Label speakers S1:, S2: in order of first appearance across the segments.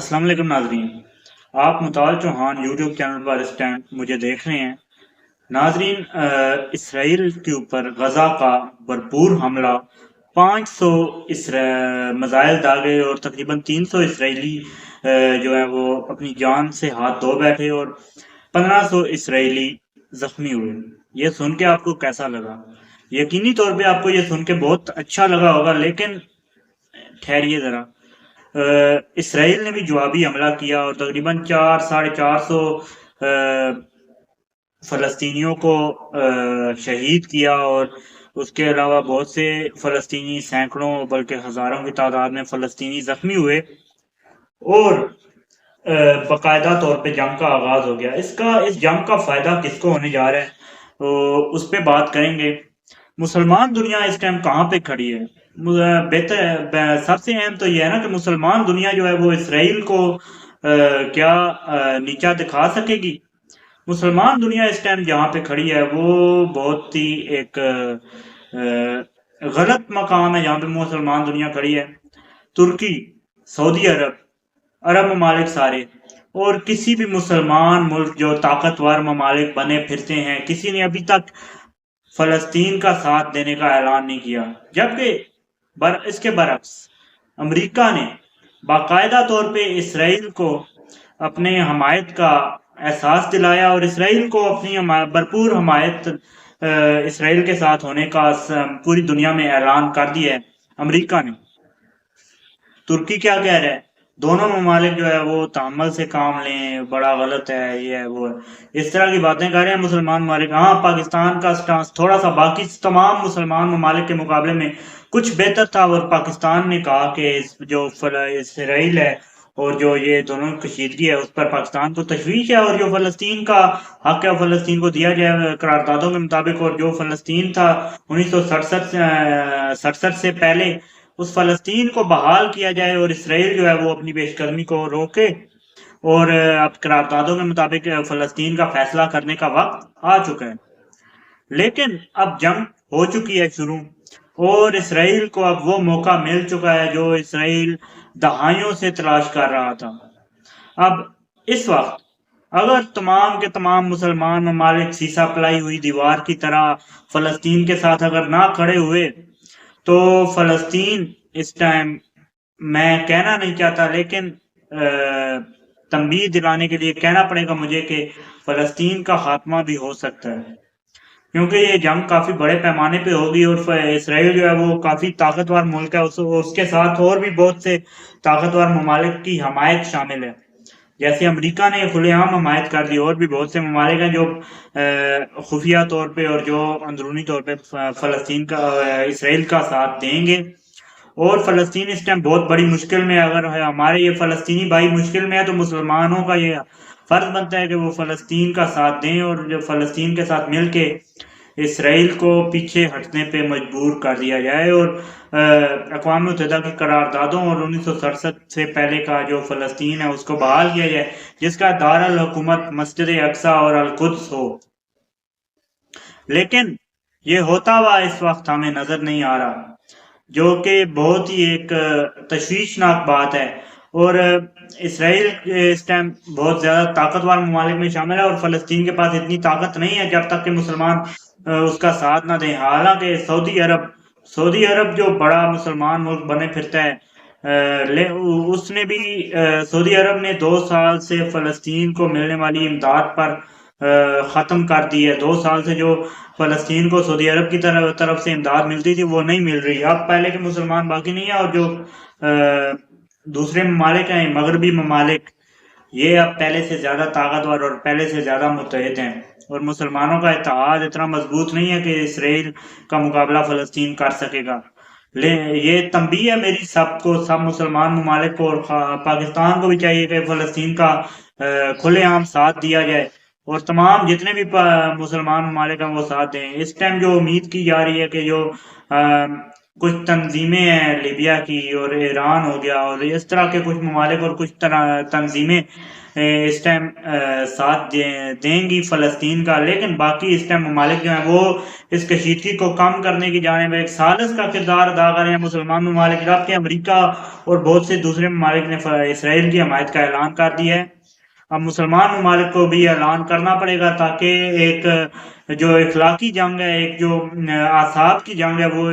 S1: السلام علیکم ناظرین، آپ مطال چوہان یوٹیوب چینل پر اس ٹائم مجھے دیکھ رہے ہیں۔ ناظرین، اسرائیل کے اوپر غزہ کا بھرپور حملہ، 500 میزائل داغے اور تقریباً 300 اسرائیلی جو ہیں وہ اپنی جان سے ہاتھ دھو بیٹھے اور 1500 اسرائیلی زخمی ہوئے۔ یہ سن کے آپ کو کیسا لگا؟ یقینی طور پہ آپ کو یہ سن کے بہت اچھا لگا ہوگا، لیکن ٹھہریے ذرا۔ اسرائیل نے بھی جوابی حملہ کیا اور تقریباً 400 فلسطینیوں کو شہید کیا، اور اس کے علاوہ بہت سے فلسطینی، سینکڑوں بلکہ ہزاروں کی تعداد میں فلسطینی زخمی ہوئے، اور باقاعدہ طور پہ جنگ کا آغاز ہو گیا۔ اس جنگ کا فائدہ کس کو ہونے جا رہا ہے، اس پہ بات کریں گے۔ مسلمان دنیا اس ٹائم کہاں پہ کھڑی ہے؟ سب سے اہم تو یہ ہے نا کہ مسلمان دنیا جو ہے وہ اسرائیل کو کیا نیچا دکھا سکے گی؟ مسلمان دنیا اس ٹائم جہاں پہ کھڑی ہے وہ بہت ہی ایک غلط مقام ہے جہاں پہ مسلمان دنیا کھڑی ہے۔ ترکی، سعودی عرب ممالک سارے، اور کسی بھی مسلمان ملک جو طاقتور ممالک بنے پھرتے ہیں، کسی نے ابھی تک فلسطین کا ساتھ دینے کا اعلان نہیں کیا، جبکہ اس کے برعکس امریکہ نے باقاعدہ طور پہ اسرائیل کو اپنے حمایت کا احساس دلایا، اور اسرائیل کو اپنی بھرپور حمایت اسرائیل کے ساتھ ہونے کا پوری دنیا میں اعلان کر دیا ہے امریکہ نے۔ ترکی کیا کہہ رہا ہے؟ دونوں ممالک جو ہے وہ تحمل سے کام لیں، بڑا غلط ہے، یہ ہے وہ ہے، اس طرح کی باتیں کر رہے ہیں مسلمان ممالک۔ ہاں، پاکستان کا سٹانس تھوڑا سا باقی تمام مسلمان ممالک کے مقابلے میں کچھ بہتر تھا، اور پاکستان نے کہا کہ جو اسرائیل ہے اور جو یہ دونوں کشیدگی ہے اس پر پاکستان کو تشویش ہے، اور جو فلسطین کا حق ہے فلسطین کو دیا جائے قراردادوں کے مطابق، اور جو فلسطین تھا 1967 سے پہلے اس فلسطین کو بحال کیا جائے، اور اسرائیل جو ہے وہ اپنی پیش قدمی کو روکے، اور اب قراردادوں کے مطابق فلسطین کا فیصلہ کرنے کا وقت آ چکا ہے۔ لیکن اب جنگ ہو چکی ہے شروع، اور اسرائیل کو اب وہ موقع مل چکا ہے جو اسرائیل دہائیوں سے تلاش کر رہا تھا۔ اب اس وقت اگر تمام کے تمام مسلمان ممالک سیسا پلائی ہوئی دیوار کی طرح فلسطین کے ساتھ اگر نہ کھڑے ہوئے، تو فلسطین اس ٹائم، میں کہنا نہیں چاہتا لیکن تنبیہ دلانے کے لیے کہنا پڑے گا مجھے کہ فلسطین کا خاتمہ بھی ہو سکتا ہے، کیونکہ یہ جنگ کافی بڑے پیمانے پہ ہوگی، اور اسرائیل جو ہے وہ کافی طاقتور ملک ہے، اس کے ساتھ اور بھی بہت سے طاقتور ممالک کی حمایت شامل ہے۔ جیسے امریکہ نے کھلے عام حمایت کر دی، اور بھی بہت سے ممالک ہیں جو خفیہ طور پہ اور جو اندرونی طور پہ فلسطین کا اسرائیل کا ساتھ دیں گے، اور فلسطین اس ٹائم بہت بڑی مشکل میں، اگر ہمارے یہ فلسطینی بھائی مشکل میں ہے تو مسلمانوں کا یہ فرض بنتا ہے کہ وہ فلسطین کا ساتھ دیں، اور جو فلسطین کے ساتھ مل کے اسرائیل کو پیچھے ہٹنے پہ مجبور کر دیا جائے، اور اقوام متحدہ کی قراردادوں اور 1967 سے پہلے کا جو فلسطین ہے اس کو بحال کیا جائے، جس کا دارالحکومت مسجد اقصی اور القدس ہو۔ لیکن یہ ہوتا ہوا اس وقت ہمیں نظر نہیں آ رہا، جو کہ بہت ہی ایک تشویشناک بات ہے، اور اسرائیل اس ٹائم بہت زیادہ طاقتور ممالک میں شامل ہے، اور فلسطین کے پاس اتنی طاقت نہیں ہے جب تک کہ مسلمان اس کا ساتھ نہ دیں۔ حالانکہ سعودی عرب جو بڑا مسلمان ملک بنے پھرتا ہے، اس نے بھی سعودی عرب نے 2 سال سے فلسطین کو ملنے والی امداد پر ختم کر دی ہے۔ 2 سال سے جو فلسطین کو سعودی عرب کی طرف سے امداد ملتی تھی وہ نہیں مل رہی۔ اب پہلے کے مسلمان باقی نہیں ہیں، اور جو دوسرے ممالک ہیں، مغربی ممالک، یہ اب پہلے سے زیادہ طاقتور اور پہلے سے زیادہ متحد ہیں، اور مسلمانوں کا اتحاد اتنا مضبوط نہیں ہے کہ اسرائیل کا مقابلہ فلسطین کر سکے گا۔ یہ تنبیہ ہے میری سب مسلمان ممالک کو، اور پاکستان کو بھی چاہیے کہ فلسطین کا کھلے عام ساتھ دیا جائے، اور تمام جتنے بھی مسلمان ممالک ہیں وہ ساتھ دیں۔ اس ٹائم جو امید کی جا رہی ہے کہ جو کچھ تنظیمیں ہیں لیبیا کی اور ایران ہو گیا اور اس طرح کے کچھ ممالک اور کچھ تنظیمیں اس ٹائم ساتھ دیں گی فلسطین کا، لیکن باقی اس ٹائم ممالک جو ہیں وہ اس کشیدگی کو کم کرنے کی جانب ایک ثالث کا کردار ادا کر رہے ہیں۔ مسلمان ممالک جبکہ امریکہ اور بہت سے دوسرے ممالک نے اسرائیل کی حمایت کا اعلان کر دیا ہے۔ اب مسلمان ممالک کو بھی اعلان کرنا پڑے گا تاکہ ایک جو اخلاقی جنگ ہے، ایک جو اعصاب کی جنگ ہے، وہ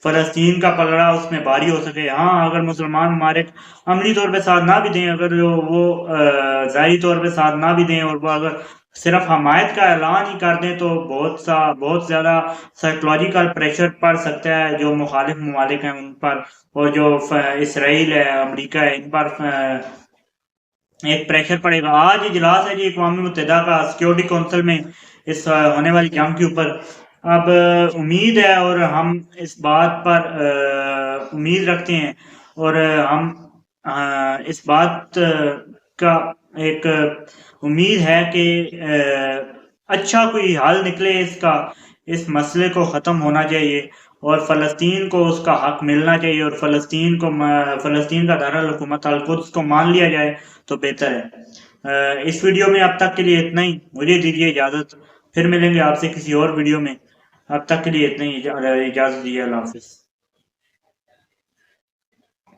S1: فلسطین کا پلڑا اس میں بھاری ہو سکے۔ ہاں اگر مسلمان ممالک عملی طور پہ ساتھ نہ بھی دیں، اگر وہ ظاہری طور پہ ساتھ نہ بھی دیں اور وہ اگر صرف حمایت کا اعلان ہی کر دیں تو بہت زیادہ سائیکولوجیکل پریشر پڑ سکتا ہے جو مخالف ممالک ہیں ان پر، اور جو اسرائیل ہے، امریکہ ہے، ان پر ایک پریشر پڑے گا۔ آج اجلاس ہے جی اقوام متحدہ کا سیکیورٹی کونسل میں اس ہونے والی جنگ کے اوپر۔ اب امید ہے اور ہم اس بات پر امید رکھتے ہیں اور ہم اس بات کا ایک امید ہے کہ اچھا کوئی حل نکلے اس کا، اس مسئلے کو ختم ہونا چاہیے اور فلسطین کو اس کا حق ملنا چاہیے اور فلسطین کا دارالحکومت القدس کو مان لیا جائے تو بہتر ہے۔ اس ویڈیو میں اب تک کے لیے اتنا ہی، مجھے دیجیے اجازت، پھر ملیں گے آپ سے کسی اور ویڈیو میں۔ اب تک کے لیے اتنا ہی، اجازت دیجیے، اللہ حافظ۔